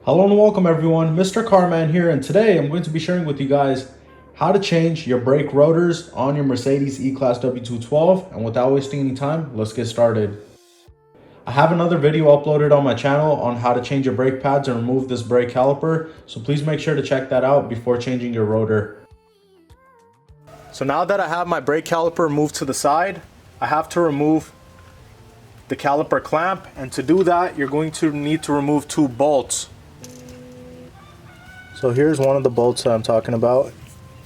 Hello and welcome everyone, MrCarMAN here, and today I'm going to be sharing with you guys how to change your brake rotors on your Mercedes E-Class W212. And without wasting any time, let's get started. I have another video uploaded on my channel on how to change your brake pads and remove this brake caliper, so please make sure to check that out before changing your rotor. So now that I have my brake caliper moved to the side, I have to remove the caliper clamp, and to do that you're going to need to remove two bolts. So here's one of the bolts that I'm talking about.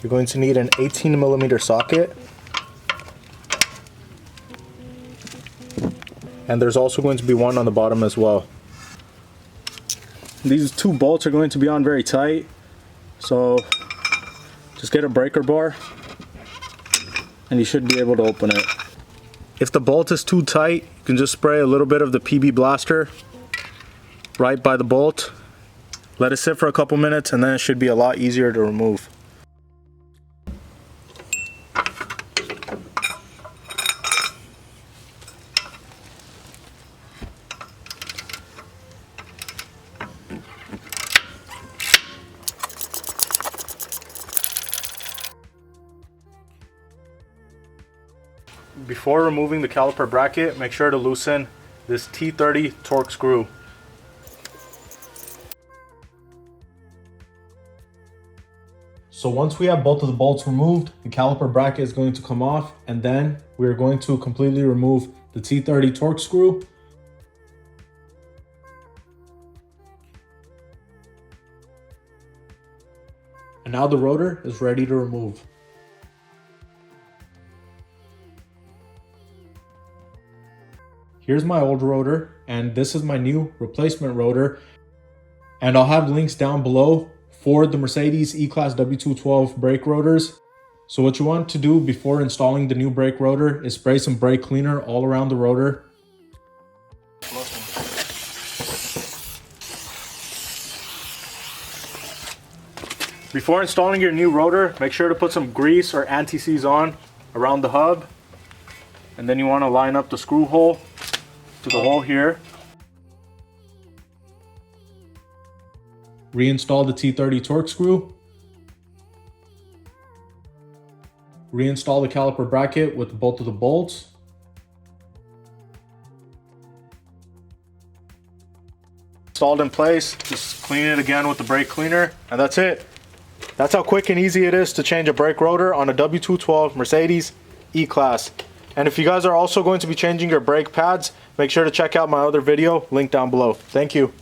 You're going to need an 18mm socket. And there's also going to be one on the bottom as well. These two bolts are going to be on very tight. So just get a breaker bar and you should be able to open it. If the bolt is too tight, you can just spray a little bit of the PB Blaster right by the bolt. Let it sit for a couple minutes and then it should be a lot easier to remove. Before removing the caliper bracket, make sure to loosen this T30 torque screw. So once we have both of the bolts removed, the caliper bracket is going to come off, and then we're going to completely remove the T30 torque screw. And now the rotor is ready to remove. Here's my old rotor, and this is my new replacement rotor. And I'll have links down below for the Mercedes E-Class W212 brake rotors. So what you want to do before installing the new brake rotor is spray some brake cleaner all around the rotor. Before installing your new rotor, make sure to put some grease or anti-seize on around the hub. And then you want to line up the screw hole to the hole here. Reinstall the T30 torque screw. Reinstall the caliper bracket with both of the bolts. Installed in place, just clean it again with the brake cleaner, and that's it. That's how quick and easy it is to change a brake rotor on a W212 Mercedes E-Class. And if you guys are also going to be changing your brake pads, make sure to check out my other video, link down below. Thank you.